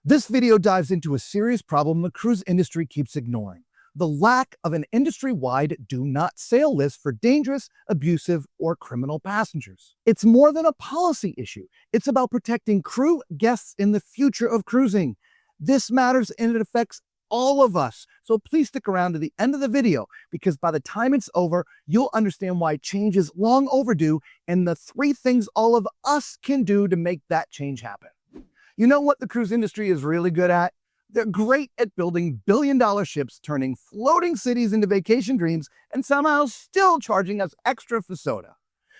This video dives into a serious problem the cruise industry keeps ignoring: the lack of an industry-wide do not sail list for dangerous, abusive, or criminal passengers. It's more than a policy issue. It's about protecting crew, guests in the future of cruising. This matters and it affects all of us. So please stick around to the end of the video, because by the time it's over, you'll understand why change is long overdue and the 3 things all of us can do to make that change happen. You know what the cruise industry is really good at? They're great at building billion-dollar ships, turning floating cities into vacation dreams, and somehow still charging us extra for soda.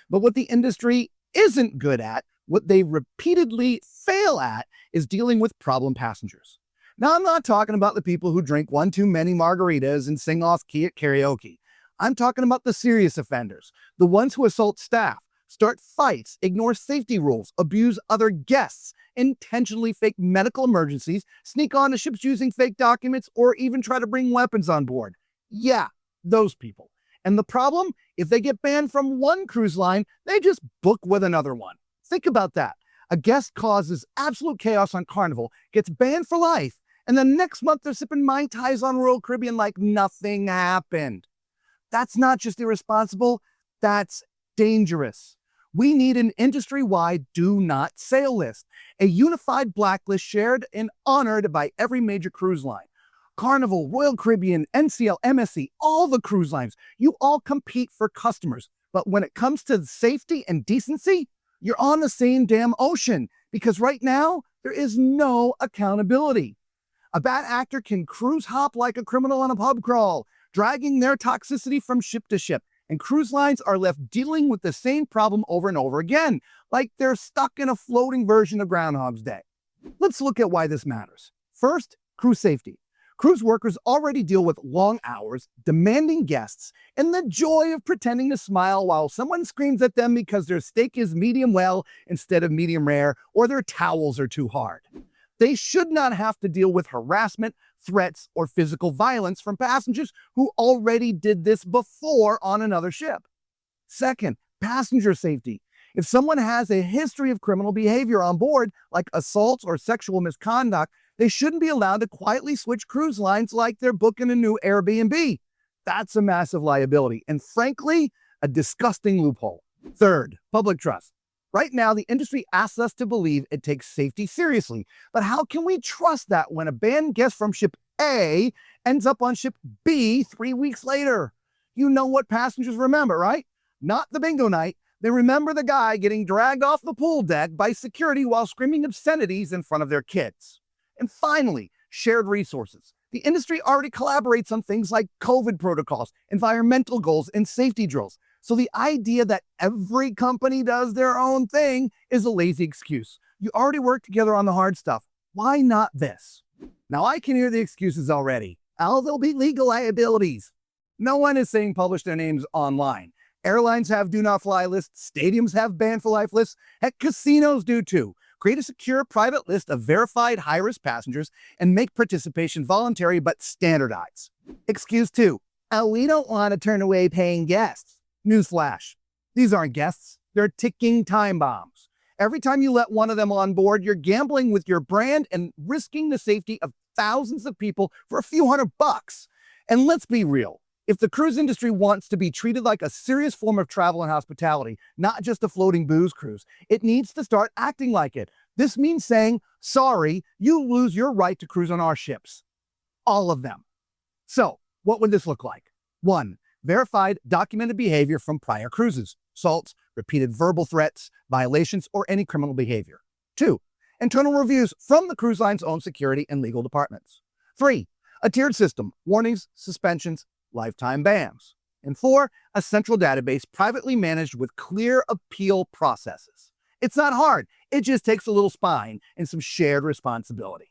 But what the industry isn't good at, what they repeatedly fail at, is dealing with problem passengers. Now, I'm not talking about the people who drink one too many margaritas and sing off key at karaoke. I'm talking about the serious offenders, the ones who assault staff, start fights, ignore safety rules, abuse other guests, intentionally fake medical emergencies, sneak onto ships using fake documents, or even try to bring weapons on board. Yeah, those people. And the problem? If they get banned from one cruise line, they just book with another one. Think about that. A guest causes absolute chaos on Carnival, gets banned for life, and then next month they're sipping Mai Tais on Royal Caribbean like nothing happened. That's not just irresponsible, that's dangerous. We need an industry-wide do not sail list, a unified blacklist shared and honored by every major cruise line. Carnival, Royal Caribbean, NCL, MSC, all the cruise lines, you all compete for customers. But when it comes to safety and decency, you're on the same damn ocean, because right now, there is no accountability. A bad actor can cruise hop like a criminal on a pub crawl, dragging their toxicity from ship to ship. And cruise lines are left dealing with the same problem over and over again, like they're stuck in a floating version of Groundhog's Day. Let's look at why this matters. First, crew safety. Cruise workers already deal with long hours, demanding guests, and the joy of pretending to smile while someone screams at them because their steak is medium well instead of medium rare, or their towels are too hard. They should not have to deal with harassment, threats, or physical violence from passengers who already did this before on another ship. Second, passenger safety. If someone has a history of criminal behavior on board, like assaults or sexual misconduct, they shouldn't be allowed to quietly switch cruise lines like they're booking a new Airbnb. That's a massive liability, and frankly, a disgusting loophole. Third, public trust. Right now, the industry asks us to believe it takes safety seriously, but how can we trust that when a banned guest from ship A ends up on ship B 3 weeks later? You know what passengers remember, right? Not the bingo night. They remember the guy getting dragged off the pool deck by security while screaming obscenities in front of their kids. And finally, shared resources. The industry already collaborates on things like COVID protocols, environmental goals, and safety drills. So the idea that every company does their own thing is a lazy excuse. You already work together on the hard stuff. Why not this? Now I can hear the excuses already. Oh, there'll be legal liabilities. No one is saying publish their names online. Airlines have do not fly lists. Stadiums have ban for life lists. Heck, casinos do too. Create a secure private list of verified high-risk passengers and make participation voluntary but standardized. Excuse 2. Oh, we don't want to turn away paying guests. Newsflash, these aren't guests, they're ticking time bombs. Every time you let one of them on board, you're gambling with your brand and risking the safety of thousands of people for a few $100. And let's be real, if the cruise industry wants to be treated like a serious form of travel and hospitality, not just a floating booze cruise, it needs to start acting like it. This means saying, sorry, you lose your right to cruise on our ships. All of them. So, what would this look like? 1. Verified, documented behavior from prior cruises, assaults, repeated verbal threats, violations, or any criminal behavior. 2. Internal reviews from the cruise line's own security and legal departments. 3. A tiered system, warnings, suspensions, lifetime bans. And 4. A central database privately managed with clear appeal processes. It's not hard, it just takes a little spine and some shared responsibility.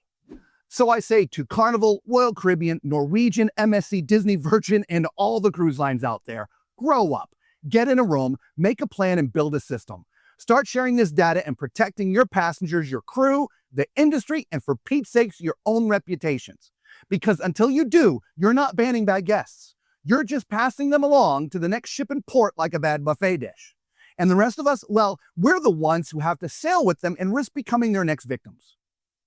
So I say to Carnival, Royal Caribbean, Norwegian, MSC, Disney, Virgin, and all the cruise lines out there, grow up, get in a room, make a plan, and build a system. Start sharing this data and protecting your passengers, your crew, the industry, and for Pete's sakes, your own reputations. Because until you do, you're not banning bad guests. You're just passing them along to the next ship in port like a bad buffet dish. And the rest of us, well, we're the ones who have to sail with them and risk becoming their next victims.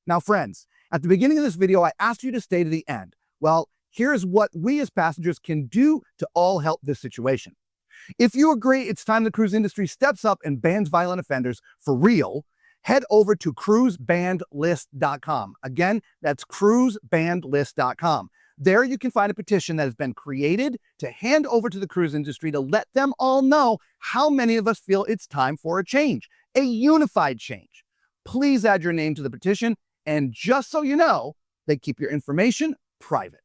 Now, friends, At the beginning of this video, I asked you to stay to the end. Well, here's what we as passengers can do to all help this situation. If you agree it's time the cruise industry steps up and bans violent offenders for real, head over to cruisebannedlist.com. Again, that's cruisebannedlist.com. There you can find a petition that has been created to hand over to the cruise industry to let them all know how many of us feel it's time for a change, a unified change. Please add your name to the petition, and just so you know, they keep your information private.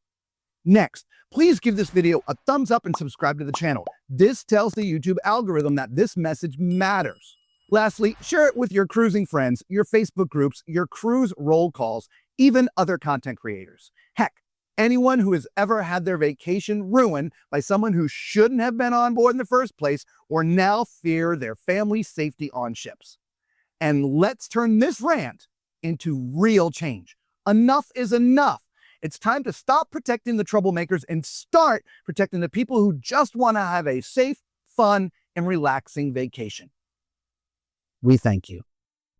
Next, please give this video a thumbs up and subscribe to the channel. This tells the YouTube algorithm that this message matters. Lastly, share it with your cruising friends, your Facebook groups, your cruise roll calls, even other content creators. Heck, anyone who has ever had their vacation ruined by someone who shouldn't have been on board in the first place or now fear their family's safety on ships. And let's turn this rant into real change. Enough is enough. It's time to stop protecting the troublemakers and start protecting the people who just want to have a safe, fun, and relaxing vacation. We thank you.